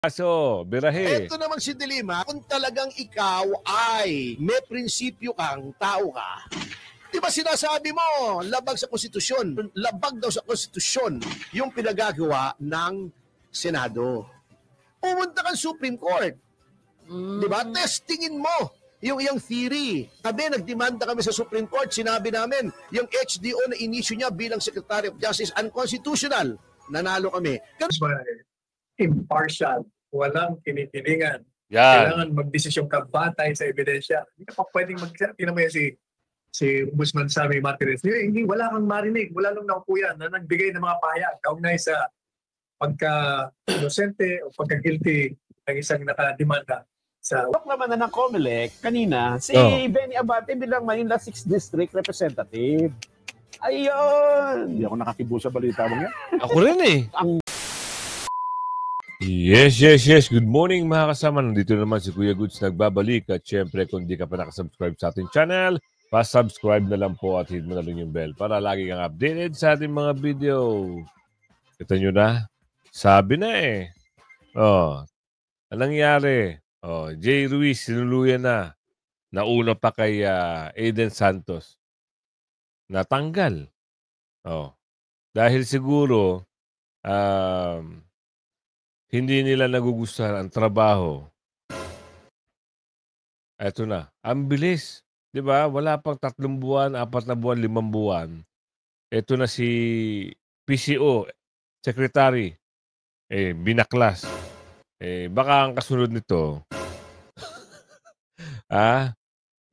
Aso, birahe. Ito naman si Dilima, kung talagang ikaw ay may prinsipyo kang tao ka. Di ba sinasabi mo, labag sa konstitusyon, labag daw sa konstitusyon yung pinagagawa ng Senado. Pumunta kang Supreme Court. Di ba? Testingin mo yung theory. Sabi, nagdemanda kami sa Supreme Court, sinabi namin, yung HDO na inisyu niya bilang Secretary of Justice unconstitutional. Nanalo kami. Impartial, walang kinikilingan. Yan. Kailangan magdesisyon ka batay sa ebidensya. Hindi ka pa pwedeng tingnan mo yan si Ombudsman Sammy Martinez. Hindi, wala kang marinig, wala nung naupo yan na nagbigay ng mga pahayag kaugnay sa pagka-inosente o pagka-guilty ng isang nakademanda. Talk naman na ng COMELEC kanina, si Benny Abate bilang Manila 6th District Representative. Ayun! Hindi ako nakikibo sa balita mo yan. Ako rin eh. Yes. Good morning mga kasama. Nandito naman si Kuya Goods nagbabalik. At syempre kung di ka pa nakasubscribe sa ating channel, pa-subscribe na lang po at hit mo na rin yung bell para lagi kang updated sa ating mga video. Kita nyo na? Sabi na eh. Anong nangyari? Jay Ruiz sinuluyan na. Nauna pa kay Aiden Santos. Natanggal. Dahil siguro hindi nila nagugustuhan ang trabaho. Eto na. Ang bilis. Diba? Wala pang 3 buwan, 4 na buwan, 5 buwan. Eto na si PCO, Secretary. Binaklas. Baka ang kasunod nito,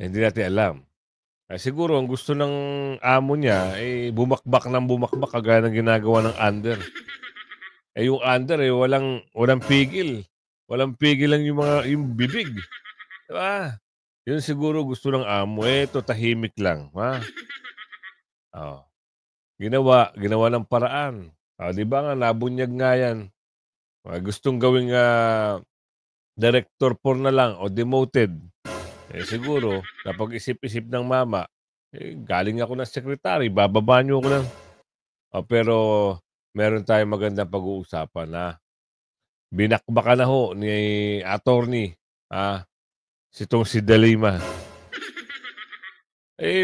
hindi natin alam. Siguro, ang gusto ng amo niya, bumakbak kagaya ng ginagawa ng under. Yung under, walang pigil. Walang pigil lang yung bibig. Diba? Yun siguro gusto ng amo. Ito, tahimik lang. Ginawa ng paraan. Diba nga, nabunyag nga yan. Gustong gawing director 4 na lang o demoted. Siguro, kapag isip-isip ng mama, galing ako ng secretary, bababa niyo ako ng... pero meron tayong magandang pag-uusapan na binakbakan na ho ni attorney, si Dilima.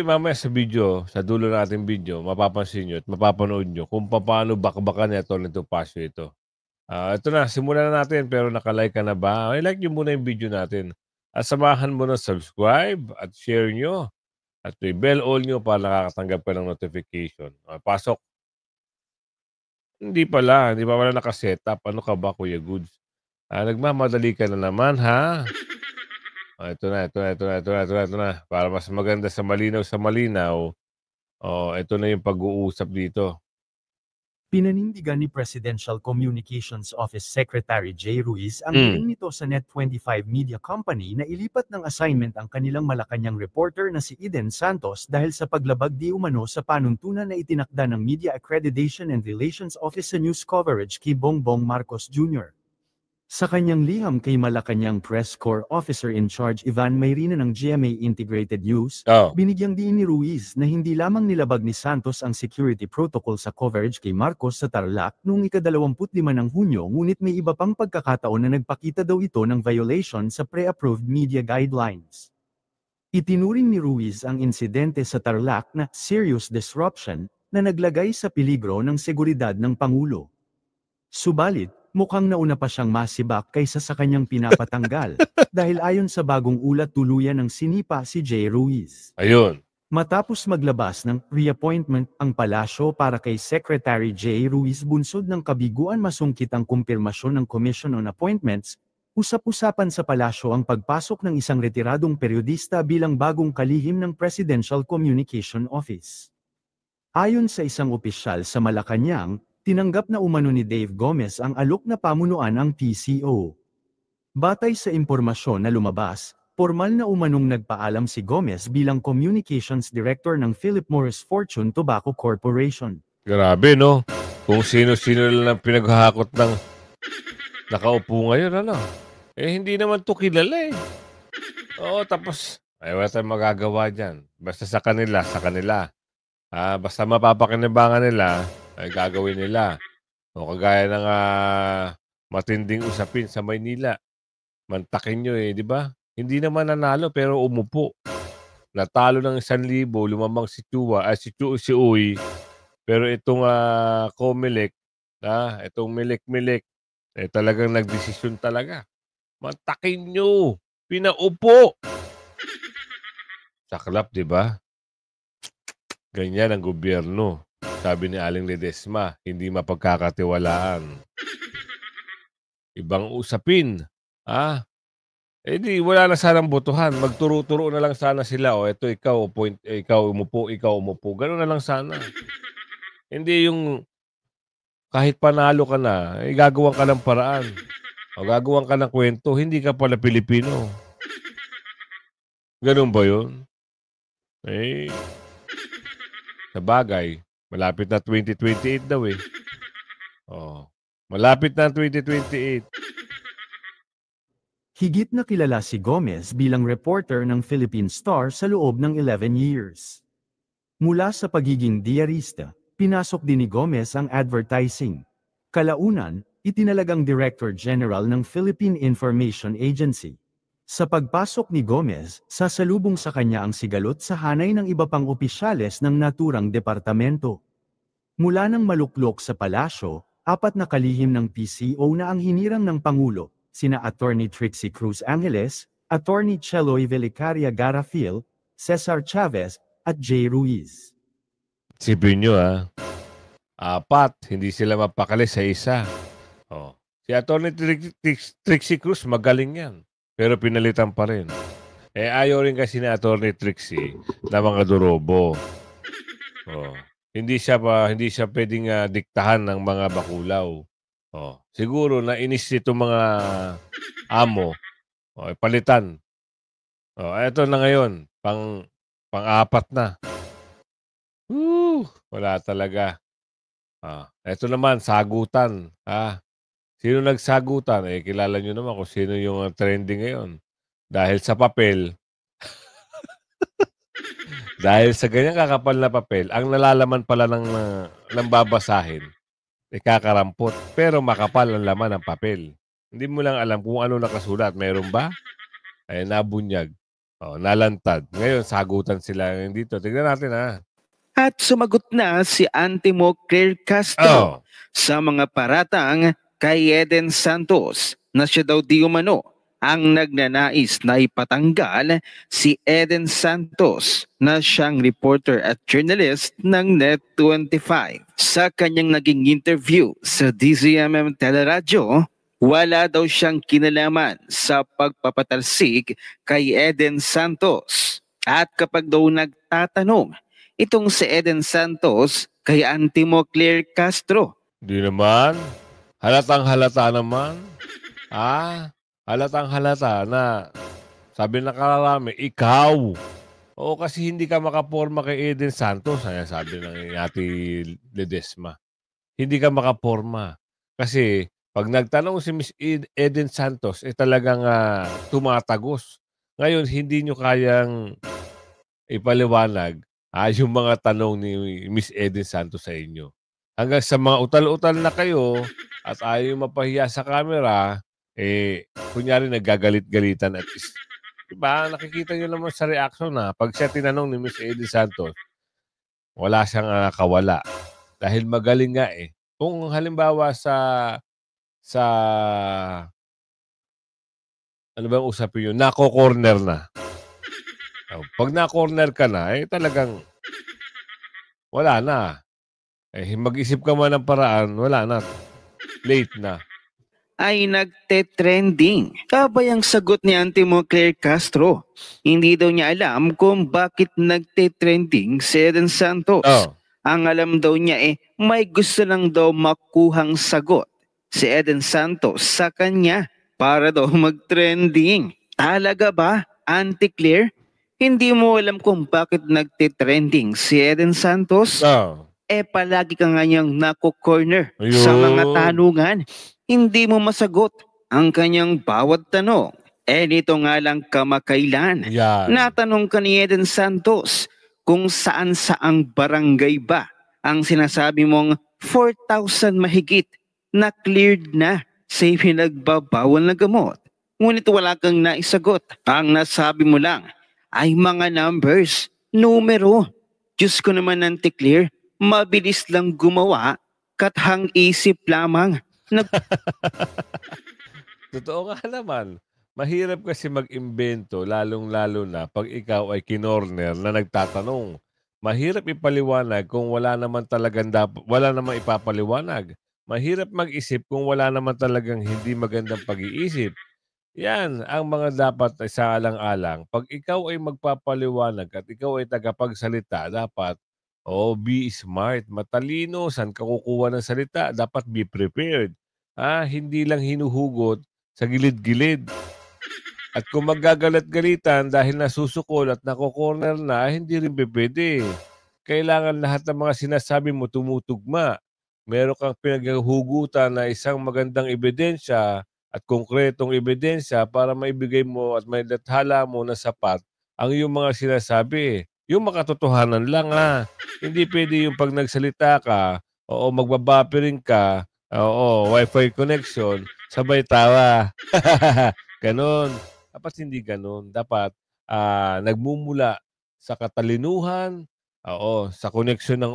Mamaya sa video, sa dulo natin video, mapapansin nyo at mapapanood nyo kung paano bakbakan ni Atty. Topacio ito. Ito na, simulan na natin pero nakalike ka na ba? Like nyo muna yung video natin. At samahan mo na subscribe at share nyo. At bell all nyo para nakakatanggap ka ng notification. Pasok. Hindi pa pala nakasetup. Ano ka ba, Kuya Goods? Nagmamadali ka na naman, ha? Ito na. Para mas maganda sa malinaw. Ito na yung pag-uusap dito. Pinanindigan ni Presidential Communications Office Secretary Jay Ruiz ang hiling nito sa Net25 Media Company na ilipat ng assignment ang kanilang Malacanang reporter na si Aiden Santos dahil sa paglabag di umano sa panuntunan na itinakda ng Media Accreditation and Relations Office sa news coverage kay Bongbong Marcos Jr. Sa kanyang liham kay Malacanang Press Corps Officer in Charge Ivan Mayrina ng GMA Integrated News, binigyang diin ni Ruiz na hindi lamang nilabag ni Santos ang security protocol sa coverage kay Marcos sa Tarlac noong ika-25 ng Hunyo ngunit may iba pang pagkakataon na nagpakita daw ito ng violation sa pre-approved media guidelines. Itinuring ni Ruiz ang insidente sa Tarlac na serious disruption na naglagay sa peligro ng seguridad ng Pangulo. Subalit, mukhang nauna pa siyang masibak kaysa sa kanyang pinapatanggal dahil ayon sa bagong ulat tuluyan ng sinipa si Jay Ruiz. Ayun. Matapos maglabas ng reappointment ang palasyo para kay Secretary Jay Ruiz bunsod ng kabiguan masungkit ang kumpirmasyon ng Commission on Appointments, usap-usapan sa palasyo ang pagpasok ng isang retiradong periodista bilang bagong kalihim ng Presidential Communication Office. Ayon sa isang opisyal sa Malacanang, tinanggap na umano ni Dave Gomez ang alok na pamunuan ng PCO. Batay sa impormasyon na lumabas, formal na umanong nagpaalam si Gomez bilang Communications Director ng Philip Morris Fortune Tobacco Corporation. Grabe, no? Kung sino-sino lang pinaghahakot ng nakaupo ngayon, hindi naman to kilala eh. Tapos, wala tayong magagawa dyan. Basta sa kanila. Basta mapapakinabangan nila, ay gagawin nila. Kagaya ng matinding usapin sa Maynila. Mantakin nyo di ba? Hindi naman nanalo pero umupo. Natalo ng 1,000, lumamang si si Uy. Pero itong Comelec, itong Milik-Milik, talagang nagdesisyon talaga. Mantakin nyo! Pinaupo! Saklap, di ba? Ganyan ang gobyerno. Sabi ni Aling Ledesma, hindi mapagkakatiwalaan. Ibang usapin. Di wala na sanang botohan. Magturo-turo na lang sana sila. Ito ikaw, ikaw umupo. Gano'n na lang sana. Hindi yung kahit panalo ka na, gagawan ka ng paraan. O gagawan ka ng kwento, hindi ka pala Pilipino. Ganun ba yun? Sa bagay, malapit na 2028 daw malapit na 2028. Higit na kilala si Gomez bilang reporter ng Philippine Star sa loob ng 11 years. Mula sa pagiging diarista, pinasok din ni Gomez ang advertising. Kalaunan, itinalagang Director General ng Philippine Information Agency. Sa pagpasok ni Gomez, sasalubong sa kanya ang sigalot sa hanay ng iba pang opisyales ng naturang departamento. Mula nang maluklok sa palasyo, 4 na kalihim ng PCO na ang hinirang ng Pangulo, sina Attorney Trixie Cruz Angeles, Attorney Cheloy Velicaria Garafil, Cesar Chavez, at Jay Ruiz. Sipin nyo 4, hindi sila mapakali sa isa. Si Attorney Trixie Cruz, magaling yan. Pero pinalitan pa rin. Ayaw rin kasi ni Attorney Trixie na mga durobo. Hindi siya pwedeng diktahan ng mga bakulaw. Siguro nainis itong mga amo. Palitan. Ito na ngayon. Pang-4 na. Wala talaga. Ito naman, sagutan. Sino nagsagutan? Kilala nyo naman kung sino yung trending ngayon. Dahil sa papel, dahil sa ganyang kakapal na papel, ang nalalaman pala ng babasahin, kakarampot. Pero makapal ang laman ng papel. Hindi mo lang alam kung ano nakasulat. Meron ba? Nabunyag. Nalantad. Ngayon, sagutan sila dito. Tignan natin At sumagot na si Antimo Claire Castro sa mga paratang kay Eden Santos na siya daw di umano ang nagnanais na ipatanggal si Eden Santos na siyang reporter at journalist ng Net25. Sa kanyang naging interview sa DZMM Teleradyo, wala daw siyang kinalaman sa pagpapatalsik kay Eden Santos. At kapag daw nagtatanong itong si Eden Santos kay Antimo Claire Castro, di naman. Halatang-halata naman. Halatang-halata na sabi na kararami, ikaw. Kasi hindi ka makaporma kay Eden Santos. Sabi ng Ate Ledesma. Hindi ka makaporma. Kasi pag nagtanong si Miss Eden Santos, talagang tumatagos. Ngayon, hindi nyo kayang ipaliwanag yung mga tanong ni Miss Eden Santos sa inyo. Hanggang sa mga utal-utal na kayo at ayaw mapahiya sa camera, kunyari nagagalit-galitan at diba, nakikita nyo naman sa reaction pag siya tinanong ni Miss Eden Santos, wala siyang kawala. Dahil magaling nga Kung halimbawa sa ano bang usapin yun? Nako-corner na. Pag na-corner ka na, talagang wala na. Mag-isip ka man ng paraan, wala na. Late na. Ay nagte-trending. Kabay ang sagot ni Antimo Claire Castro. Hindi daw niya alam kung bakit nagte-trending si Eden Santos. Ang alam daw niya may gusto lang daw makuhang sagot si Eden Santos sa kanya para daw mag-trending. Talaga ba, Auntie Claire? Hindi mo alam kung bakit nagte-trending si Eden Santos? Palagi ka nga niyang nako-corner sa mga tanungan. Hindi mo masagot ang kanyang bawat tanong. Nito nga lang kamakailan. Natanong ka ni Eden Santos kung saan-saang barangay ba ang sinasabi mong 4,000 mahigit na cleared na sa pinagbabawal na gamot. Ngunit wala kang naisagot. Ang nasabi mo lang ay mga numbers, numero. Diyos ko naman, Auntie Claire, mabilis lang gumawa, kathang isip lamang. Totoo nga naman. Mahirap kasi mag-imbento, lalong-lalo na pag ikaw ay kinorner na nagtatanong. Mahirap ipaliwanag kung wala naman talagang wala namang ipapaliwanag. Mahirap mag-isip kung wala naman talagang hindi magandang pag-iisip. Yan ang mga dapat sa alang-alang. Pag ikaw ay magpapaliwanag at ikaw ay tagapagsalita, dapat be smart, matalino, saan ka kukuha ng salita, dapat be prepared. Hindi lang hinuhugot sa gilid-gilid. At kung magagalit-galitan dahil nasusukol at nako-corner na, hindi rin pwede. Kailangan lahat ng mga sinasabi mo tumutugma. Meron kang pinaghuhugutan na isang magandang ebidensya at konkretong ebidensya para maibigay mo at may dathala mo na sapat ang iyong mga sinasabi. Yung makatotohanan lang Hindi pwede yung pag nagsalita ka, magbabapiring ka, wifi connection, sabay tawa. Ganon. Dapat hindi ganon. Dapat nagmumula sa katalinuhan, sa koneksyon ng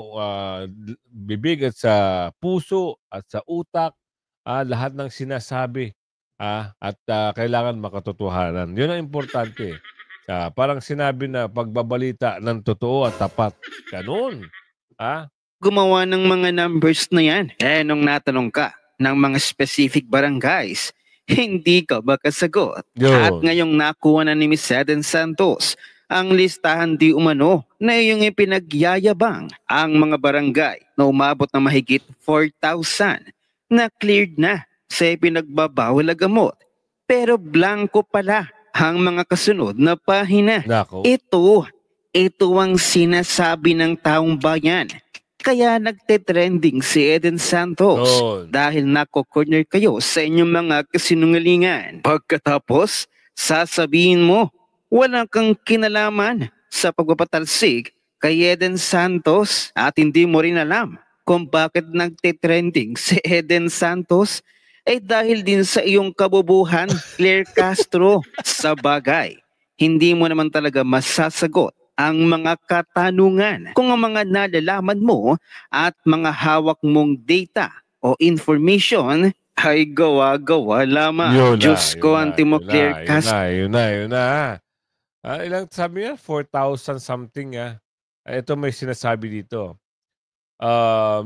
bibig at sa puso at sa utak, lahat ng sinasabi at kailangan makatotohanan. Yun ang importante. Parang sinabi na pagbabalita ng totoo at tapat. Ganon. Gumawa ng mga numbers na yan. Nung natanong ka ng mga specific barangays, hindi ka ba kasagot? At ngayong nakuha na ni Ms. Eden Santos ang listahan di umano na iyong ipinagyayabang ang mga barangay na umabot na mahigit 4,000 na cleared na sa ipinagbabawal na gamot. Pero blanco pala ang mga kasunod na pahina. Nako. Ito ang sinasabi ng taong bayan. Kaya nagte-trending si Eden Santos dahil nako-corner kayo sa inyong mga kasinungalingan. Pagkatapos, sasabihin mo, wala kang kinalaman sa pagpapatalsik kay Eden Santos at hindi mo rin alam kung bakit nagte-trending si Eden Santos dahil din sa iyong kabubuhan, Claire Castro. Sa bagay, hindi mo naman talaga masasagot ang mga katanungan kung ang mga nalalaman mo at mga hawak mong data o information ay gawa-gawa lamang. Diyos ko, Auntie Claire Castro. Yun na. Ilang sabi niya? 4,000 something. Ito may sinasabi dito.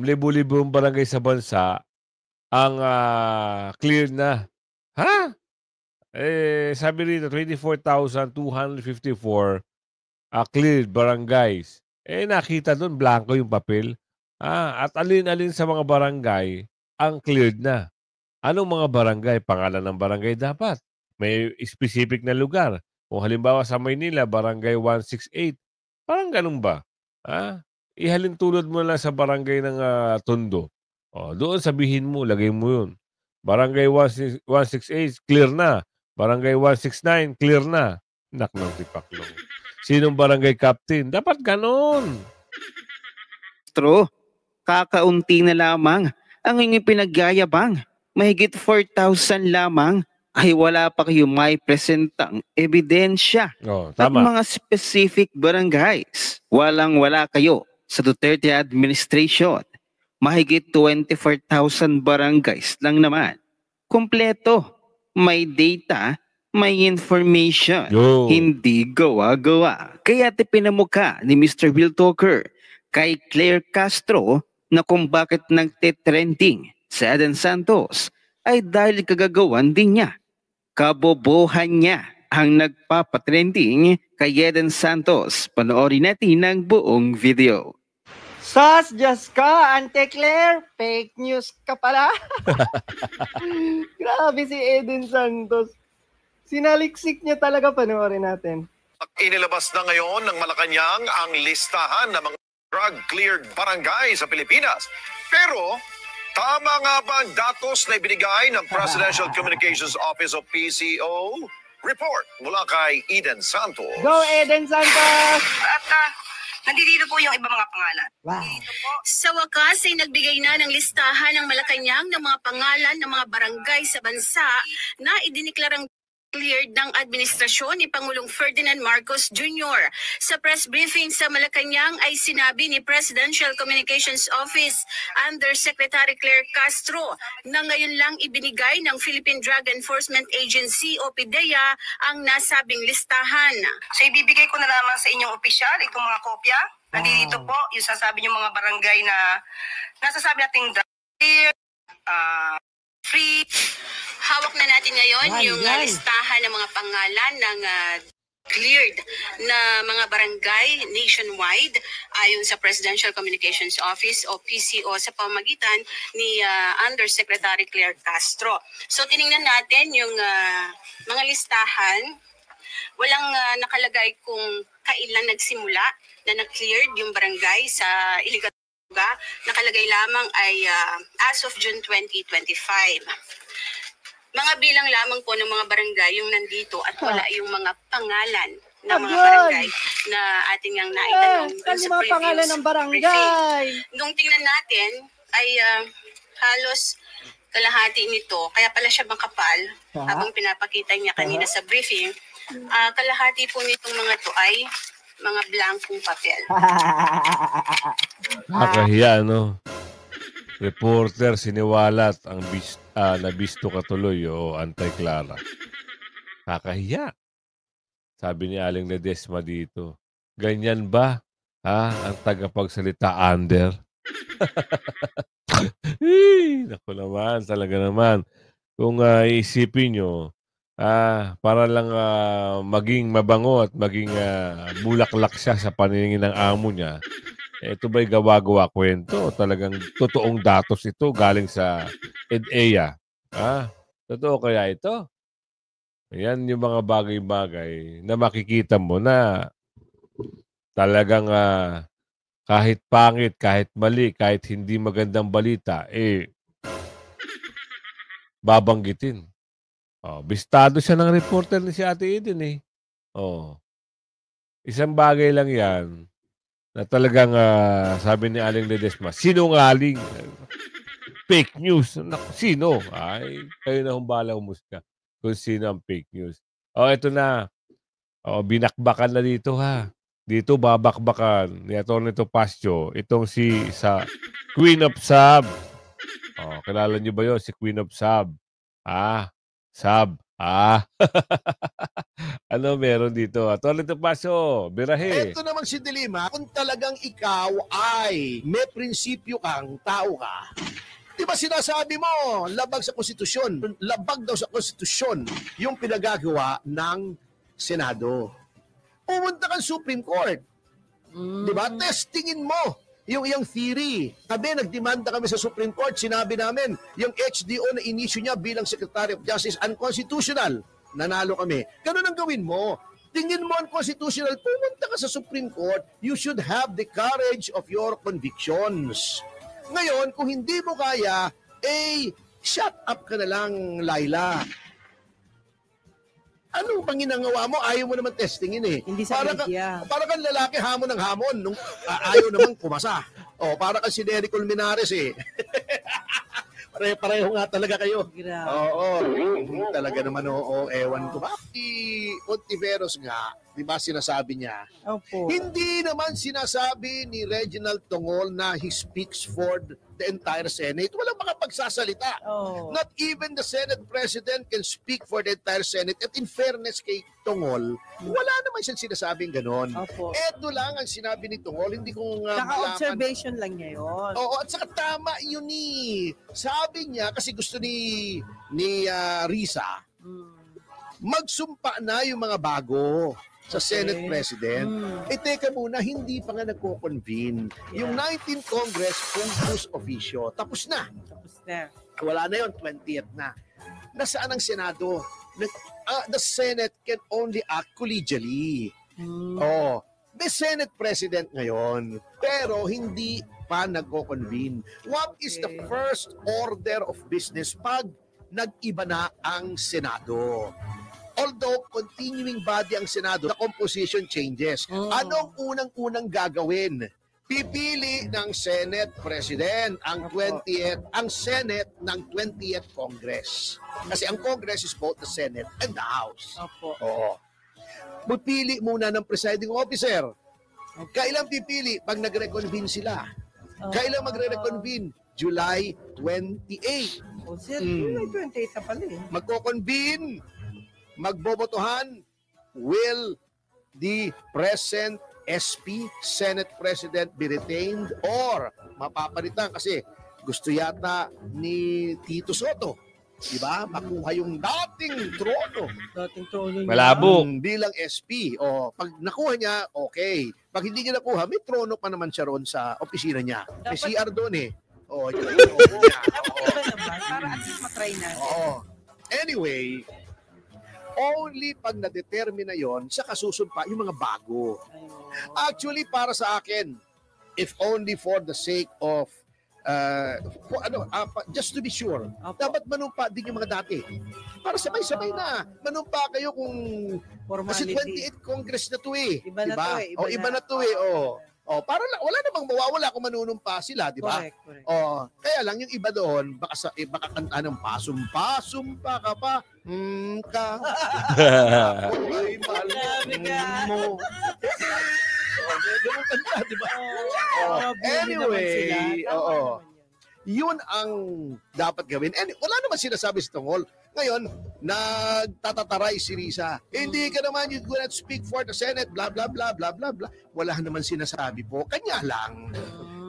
Libu-libong barangay sa bansa ang clear na. Sabi rito, 24,254 cleared barangays. Nakita doon, blanco yung papel. At alin-alin sa mga barangay ang cleared na. Anong mga barangay? Pangalan ng barangay dapat. May specific na lugar. Kung halimbawa sa Maynila, barangay 168. Parang ganun ba? Ihalin tulad mo lang sa barangay ng Tondo. Doon sabihin mo, lagay mo yun. Barangay 168, clear na. Barangay 169, clear na. Nak ng tipaklong. Sinong barangay captain? Dapat ganon. Kakaunti na lamang ang inyong pinagyayabang. Mahigit 4,000 lamang ay wala pa kayo may presentang ebidensya. At mga specific barangays, walang-wala kayo sa Duterte administration. Mahigit 24,000 barangays lang naman. Kompleto, may data, may information, hindi gawa-gawa. Kaya pinamukha ni Mr. Will Talker kay Claire Castro na kung bakit nagte-trending si Eden Santos ay dahil kagagawan din niya. Kabobohan niya ang nagpapatrending kay Eden Santos. Panoorin natin ang buong video. Sus, Diyos ka, Auntie Claire, fake news ka pala. Grabe si Eden Santos. Sinaliksik niya talaga, panoorin natin. Inilabas na ngayon ng Malacanang ang listahan ng mga drug-cleared barangay sa Pilipinas. Pero, tama nga ba ang datos na ibinigay ng Presidential Communications Office o PCO? Report mula kay Eden Santos. Go, Eden Santos! Nandito po yung iba mga pangalan. Wow. Sa wakas ay nagbigay na ng listahan ng Malacanang ng mga pangalan ng mga barangay sa bansa na idiniklarang cleared ng administrasyon ni Pangulong Ferdinand Marcos Jr. Sa press briefing sa Malacanang ay sinabi ni Presidential Communications Office Undersecretary Claire Castro na ngayon lang ibinigay ng Philippine Drug Enforcement Agency o PDEA ang nasabing listahan. So ibibigay ko na lamang sa inyong opisyal itong mga kopya. Nandito po yung sasabi yung mga barangay na nasasabi nating clear, free. Hawak na natin ngayon yung listahan ng mga pangalan ng cleared na mga barangay nationwide ayon sa Presidential Communications Office o PCO sa pamamagitan ni Undersecretary Claire Castro. So tiningnan natin yung mga listahan. Walang nakalagay kung kailan nagsimula na na-cleared yung barangay sa illegal. Nakalagay lamang ay as of June 2025. Mga bilang lamang po ng mga barangay yung nandito at wala yung mga pangalan ng mga barangay na ating ang naitanong Saan yung mga pangalan ng barangay? Nung tingnan natin ay halos kalahati nito, kaya pala siya makapal habang pinapakita niya kanina sa briefing. Kalahati po nitong mga to ay mga blankong papel. Nakahiya, no? Reporter siniwalat ang nabisto katuloy o Antay-Clara. Kakahiya. Sabi ni Aling Ledesma dito. Ganyan ba? Ang tagapagsalita under? Naku naman, talaga naman. Kung iisipin nyo, para lang maging mabango at maging bulaklak siya sa paningin ng amo niya, ito ba'y gawa-gawa kwento? Talagang totoong datos ito galing sa EDEA. Totoo kaya ito? Ayan yung mga bagay-bagay na makikita mo na talagang kahit pangit, kahit mali, kahit hindi magandang balita, babanggitin. Bistado siya ng reporter ni si Ate Eden . Isang bagay lang yan na talagang sabi ni Aling Ledesma, sinungaling. Fake news. Sino? Ay, kayo na humbala humusga kung sino ang fake news. Ito na. Binakbakan na dito Dito babakbakan ni Atty. Topacio. Itong sa Queen of Sab. Kilala niyo ba yun? Si Queen of Sab. Sab. Ano meron dito? Atty. Topacio, birahe. Ito naman si Dilima, kung talagang ikaw ay may prinsipyo kang tao ka, di ba sinasabi mo, labag sa konstitusyon, labag daw sa konstitusyon yung pinagagawa ng Senado. Pumunta kang Supreme Court. Di ba? Testingin mo yung iyang theory. Sabi, nagdemanda kami sa Supreme Court, sinabi namin, yung HDO na inisyu niya bilang Secretary of Justice unconstitutional. Nanalo kami. Ganun ang gawin mo. Tingin mo unconstitutional, pumunta ka sa Supreme Court, you should have the courage of your convictions. Ngayon, kung hindi mo kaya, shut up ka na lang, Laila. Ano bang ginagawa mo? Ayaw mo naman testingin Hindi sa media. Para kang lalaki hamon ng hamon nung ayaw naman kumasa. Para kang si Derek Colmenares Pare-pareho nga talaga kayo. Talaga naman ewan ko ba? Si Ontiveros nga, di ba sinasabi niya? Opo. Hindi naman sinasabi ni Reginald Tongol na he speaks for the entire Senate. Walang makapagsasalita. Not even the Senate President can speak for the entire Senate. At in fairness kay Tongol, wala naman siyang sinasabing ganon. Eto lang ang sinabi ni Tongol, hindi ko Naka-observation lang niya yun. At saka tama yun Sabi niya, kasi gusto ni Risa, magsumpa na yung mga bago sa Senate President. Teka muna, hindi pa nga nagko-convene. Yung 19th Congress, Congress Officio, tapos na. Wala na yun, 20th na. Nasaan ang Senado? The Senate can only act collegially. The Senate President ngayon, pero hindi pa nagko-convene. What is the first order of business pag nag-iba na ang Senado? All although continuing body ang Senado, the composition changes. Anong unang-unang gagawin? Pipili ng Senate President ang 20th, ang Senate ng 20th Congress. Kasi ang Congress is both the Senate and the House. Oo. Pipili muna ng presiding officer. Kailan pipili? Pag nagre-convene sila. Kailan magre-reconvene? July 28. O sir, July 28 na pala eh. Magko-convene, magbobotohan, will the present SP, Senate President be retained or mapapalitan kasi gusto yata ni Tito Soto, di ba? Makuha yung dating trono. Dating trono niya. Malabo. Bilang SP. O, pag nakuha niya, okay. Pag hindi niya nakuha, may trono pa naman siya roon sa opisina niya. May CR doon eh. O, yun ang trono niya. Dapat naman, para at least matry natin. Oo. Anyway, only pag na-determine na yon sa kasusumpa yung mga bago. Actually, para sa akin, if only for the sake of just to be sure, dapat manumpa din yung mga dati. Para sabay-sabay na. Manumpa kayo kung kasi 28 Congress na to eh. Iba na to eh. Iba na to eh. Para lang, wala namang mawawala kung manunumpa sila, di ba? Correct. Kaya lang yung iba doon, baka kanta ng pasumpa ka pa. Ay, mahal mo. Ganun kanta, di ba? Anyway, yun ang dapat gawin. And wala naman sinasabi si Tongol. Ngayon, nagtatataray si Risa. Hindi ka naman, you do not speak for the Senate, blah, blah, blah, blah, blah, blah. Wala naman sinasabi po. Kanya lang,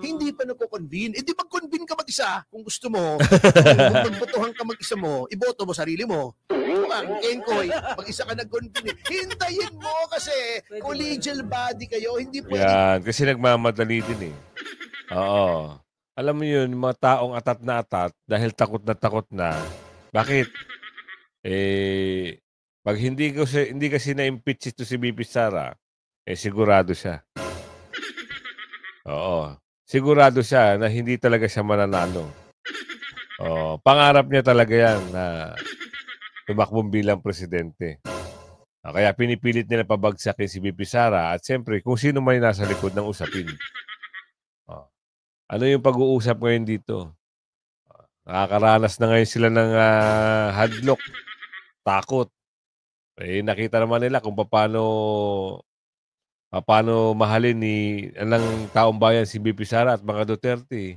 hindi pa nagko-convene. Di mag-convene ka mag-isa kung gusto mo. Kung magbotohan ka mag-isa mo, iboto mo sarili mo. Engkoy, mag-isa ka nag-convene. Hintayin mo kasi collegial body kayo. Hindi pwede. Yan, kasi nagmamadali din eh. Oo. Alam mo yun, mga taong atat na atat, dahil takot na, bakit? Pag hindi kasi na-impeach ito si BP Sara, sigurado siya. Oo. Sigurado siya na hindi talaga siya mananalo. Pangarap niya talaga yan na tumakbong bilang presidente. Kaya pinipilit nila pabagsakin si BP Sara at siyempre kung sino man nasa likod ng usapin. Ano yung pag-uusap ngayon dito? Nakakaranas na ngayon sila ng hadlock, takot. Nakita naman nila kung paano mahalin ng taong bayan si BP Sara at mga Duterte.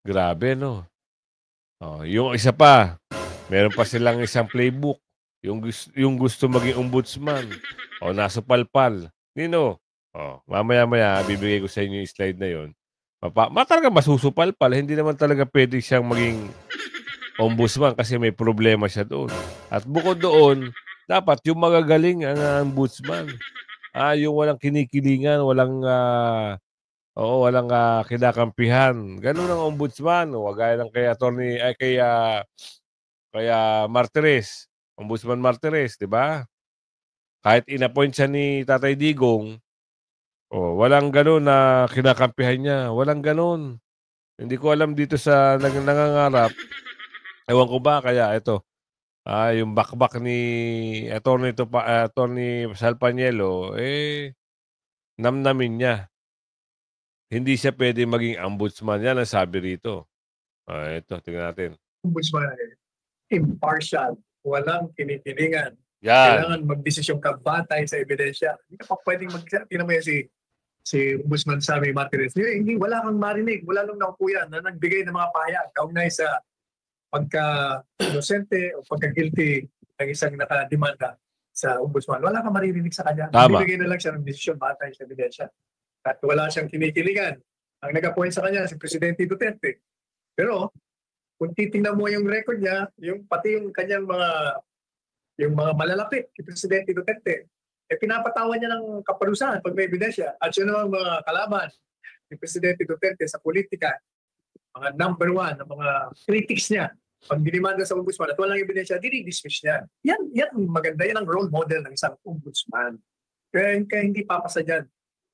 Grabe, no? Yung isa pa, meron pa silang isang playbook. Yung gusto maging ombudsman. Nasupalpal. Nino? Mamaya-maya, bibigay ko sa inyo yung slide na yon. Talaga masusupalpal. Hindi naman talaga pwede siyang maging ombudsman kasi may problema siya doon. At bukod doon, dapat yung magagaling ang ombudsman. Yung walang kinikilingan, walang kinakampihan. Ganun ang ombudsman. Gaya ng kaya Martires. Ombudsman Martires, di ba? Kahit in-appoint siya ni Tatay Digong, walang ganun na kinakampihan niya. Walang ganun. Hindi ko alam dito sa nangangarap. Ewan ko ba, kaya ito. Yung bakbak ni Attorney Sal Panielo, namnamin niya. Hindi siya pwede maging ombudsman. Yan ang sabi rito. Ito, tingnan natin. Ombudsman, impartial. Walang kinikilingan. Yan. Kailangan magdesisyon ka batay sa ebidensya. Hindi ka pa pwedeng tingnan mo yan si Ombudsman Sammy Martires. Hindi, wala kang marinig. Wala nung naupo yan na nagbigay ng mga pahayag kaugnay sa pagka-inosente o pagka-guilty ng isang nakademanda sa Ombudsman. Wala kang maririnig sa kanya. Bibigay na lang siya ng desisyon batay sa ebidensya. At wala siyang kinikilingan. Ang nag-appoint sa kanya si Presidente Duterte. Pero kung titingnan mo yung record niya, pati yung kanyang mga malalapit kay Presidente Duterte, pinapatawan niya ng kaparusahan pag may ebidensya. At yun ang mga kalaban ni Presidente Duterte sa politika, mga number one, ng mga critics niya, pag dinimanda sa ombudsman at walang ebidensya, dinidismiss niya. Yan maganda, yan ang role model ng isang ombudsman. Kaya hindi papasa dyan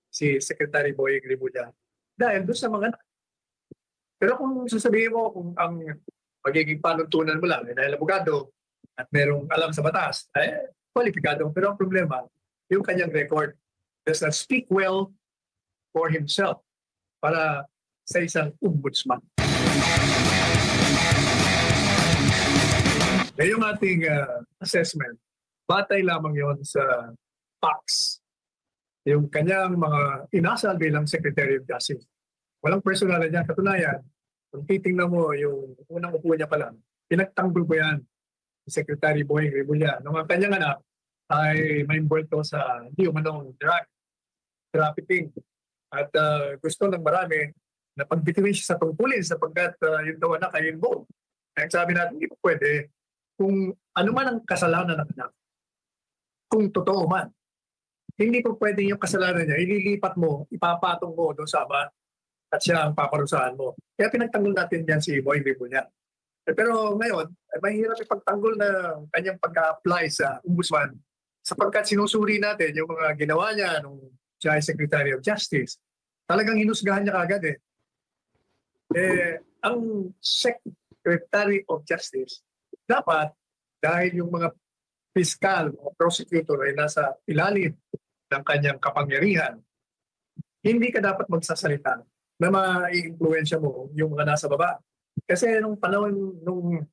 si Secretary Boyeng Rimulya. Dahil doon sa mga... Pero kung sasabihin mo kung ang magiging panuntunan mo lang, dahil abogado, at merong alam sa batas, kwalipikado. Pero ang problema, yung kanyang record does not speak well for himself para sa isang ombudsman. Yung ating assessment, batay lamang yon sa facts. Yung kanyang mga inasal bilang Secretary of Justice. Walang personalan niya. Katunayan, kung titingnan mo yung unang upo niya pa lang, pinagtanggol ko yan si Secretary Boying Rimulya. Nung ang kanyang anak ay ma-involto sa hindi umanong drug trafficking. At gusto ng marami na pagbitiwin siya sa tungkulin sapagkat yung daw anak ay involved. Kaya sabi natin, hindi po pwede kung ano man ang kasalanan ng anak. Kung totoo man. Hindi po pwede yung kasalanan niya, ililipat mo, ipapatong mo doon sa ama at siya ang paparusahan mo. Kaya pinagtanggol natin yan si Boying Rimulya. Pero ngayon, mahirap ipagtanggol na kanyang pag-apply sa ombudsman sapagkat sinusuri natin yung mga ginawa niya nung siya ay Secretary of Justice. Talagang hinusgahan niya kagad ang Secretary of Justice dapat dahil yung mga piskal o prosecutor ay nasa ilalim ng kanyang kapangyarihan, hindi ka dapat magsasalita na ma-i-influensya mo yung mga nasa baba. Kasi nung panahon, nung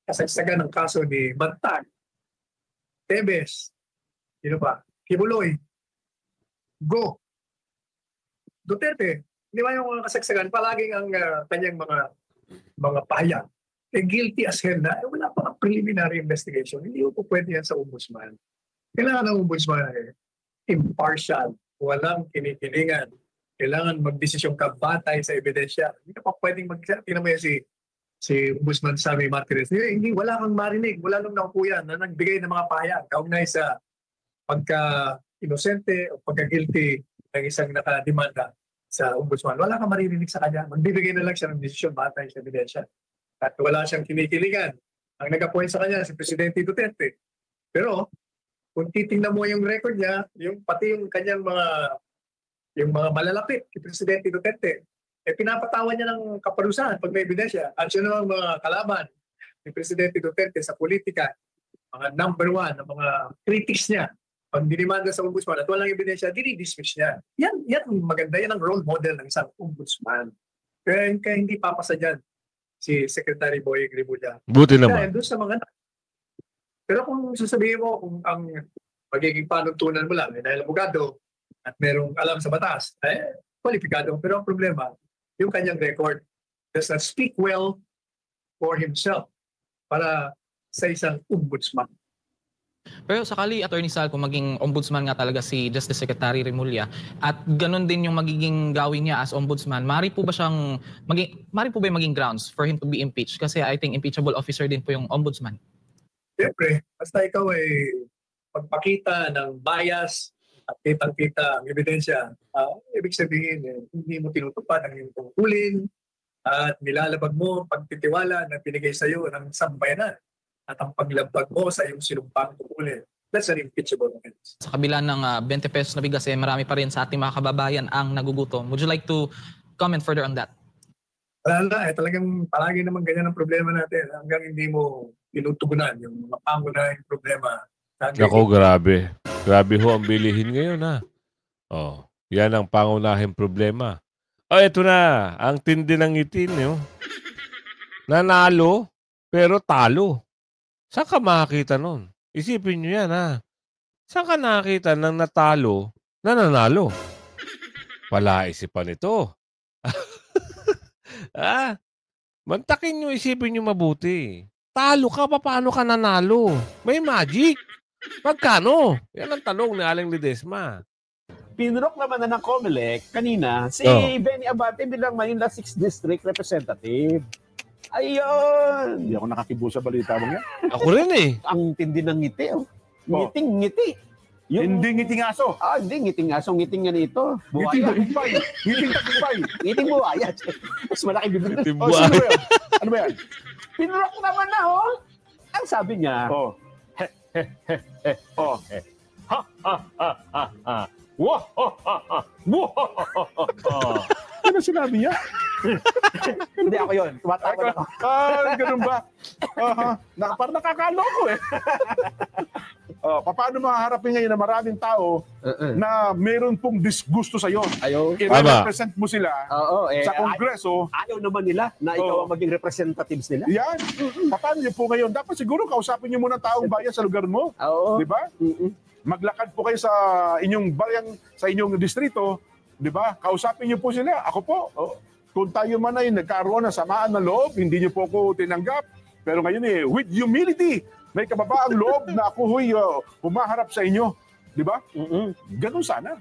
kasagsagan ng kaso ni Bantag, Tebes, Kibuloy, Go, Duterte, di ba yung mga kasagsagan, palaging ang kanyang mga pahayag, guilty as hell na, wala pa ang preliminary investigation. Hindi po pwede yan sa ombudsman. Kailangan ng ombudsman impartial, walang kinikilingan. Kailangan magdesisyon ka batay sa ebidensya. Hindi ka pa pwedeng tingnan mo yan si Ombudsman Sammy Martinez. Hindi, wala kang marinig. Wala nung naupo yan na nagbigay ng mga pahayag kaugnay sa pagka-inosente o pagka-guilty ng isang nakademanda sa ombudsman. Wala kang maririnig sa kanya. Magbibigay na lang siya ng desisyon batay sa ebidensya. At wala siyang kinikilingan. Ang nag-appoint sa kanya si Presidente Duterte. Pero kung titingnan mo yung record niya, pati yung kanyang mga malalapit kay Presidente Duterte, pinapatawan niya ng kaparusahan pag may ebidensya. At yun ang mga kalaban ni Presidente Duterte sa politika, mga number one, ang mga critics niya, pag dinimanda sa ombudsman at walang ebidensya, dinidismiss niya. Yan maganda, yan ang role model ng isang ombudsman. Kaya hindi papasa dyan si Secretary Boying Rimulya. Buti naman. Doon sa mga pero kung sasabihin mo kung ang magiging panuntunan mo lang dahil abogado at merong alam sa batas, kwalipikado. Pero ang problema, yung kanyang record does not speak well for himself para sa isang ombudsman. Pero sakali, Attorney Sal, kung maging ombudsman nga talaga si Justice Secretary Rimulya at ganun din yung magiging gawin niya as ombudsman, mari po ba yung maging grounds for him to be impeached? Kasi I think impeachable officer din po yung ombudsman. Siyempre, basta ikaw ay pagpakita ng bias at kitang-kita ang ebidensya, ibig sabihin, hindi mo tinutupad ang iyong tungkulin at nilalabag mo pagtitiwala na binigay sa iyo ng sambayanan at ang paglabag mo sa iyong sinumpang tungkulin. That's an impeachable offense. Sa kabila ng 20 pesos na bigas, marami pa rin sa ating mga kababayan ang nagugutom. Would you like to comment further on that? Wala na, talagang palagi naman ganyan ang problema natin hanggang hindi mo tinutugunan yung mga pangunahing problema. Ako, grabe. Grabe ho ang bilihin ngayon, ha? Oh, yan ang pangunahing problema. Ito na. Ang tindi ng itin, nanalo, pero talo. Saan ka makakita nun? Isipin nyo yan, ha? Saan ka nakakita ng natalo na nanalo? Palaisipan ito. Mantakin nyo, isipin nyo mabuti. Talo ka, paano ka nanalo? May magic. Magkano? Yan ang tanong ni Aling Ledesma. Pinurok naman na ng COMELEC kanina si Benny Abate bilang Manila 6th District Representative. Ayun! Hindi ako nakikibo sa balita mo yan. Ako rin Ang tindi ng ngiti. Ngiting-ngiti. Hindi ngiting aso. Hindi ngiting aso. Ngiting nga nito. Buhaya. Ngiting tagumpay. Ngiting buhaya. Mas malaki bibig. Ngiting buhaya. Ano ba yan? Pinurok naman na, Ang sabi niya, ano sinabi niya? Hindi ako yun. Tumatawa na ako. Ganun ba? Parang nakakaloko eh. Paano mahaharapin ngayon na maraming tao na meron pong disgusto sa'yo? I-represent mo sila sa Kongreso. Ayaw naman nila na ikaw ang maging representatives nila. Yan. Paano niyo po ngayon? Dapat siguro kausapin niyo muna taong bayan sa lugar mo. Di ba? Maglakad po kayo sa inyong bayan, sa inyong distrito. Di ba? Kausapin niyo po sila. Ako po. Kung tayo man ay nagkaroon ng samaan na loob, hindi niyo po ako tinanggap. Pero ngayon with humility, may kababaang loob na ako humaharap sa inyo. Di ba? Ganun sana.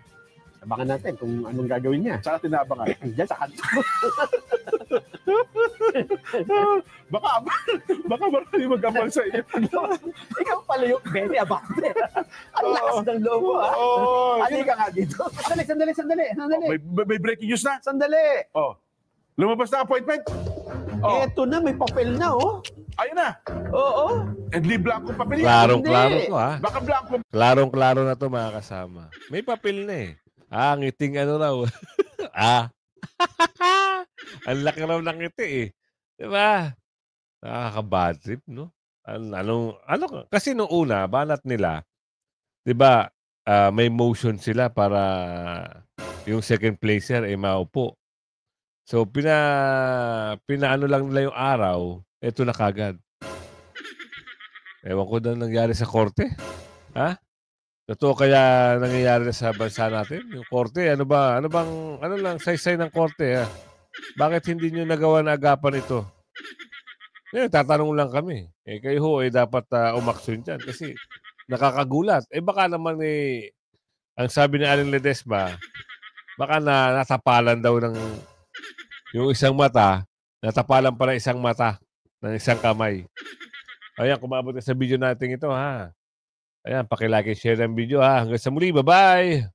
Abangan natin kung anong gagawin niya. Saan tinabangan? Diyan sa kanto. baka marami mag-abang sa iyo. Ikaw pala yung very abante. Ang lakas ng loob mo, ha? Halika nga dito. Sandali. May breaking news na? Sandali. Lumabas na appointment? Eto na, may papel na, Ayun na. Oo. Hindi blanco papel yan. Klarong-klaro to, ha? Baka blanco. Klarong-klaro na to, mga kasama. May papel na eh. Ngiting ano raw. Ang laki raw ng ngiti eh. Diba? Nakaka-bad trip, no? Kasi nung una, banat nila, diba, may motion sila para yung second placer ay maupo. So, pinaano lang nila yung araw, eto na kagad. Ewan ko na nangyari sa korte. Ha? Totoo kaya nangyayari sa bansa natin? Yung korte, ano lang, saysay ng korte, ha? Bakit hindi nyo nagawa na agapan ito? Tatanong lang kami. Kayo ho, dapat umaksyon dyan kasi nakakagulat. Baka naman ang sabi ni Aling Ledesma, baka natapalan daw ng yung isang mata, natapalan pala isang mata ng isang kamay. Ayan, kumabot na sa video natin ito, ha? Ayan, pakilike, share ang video, ha? Hanggang sa muli, bye-bye!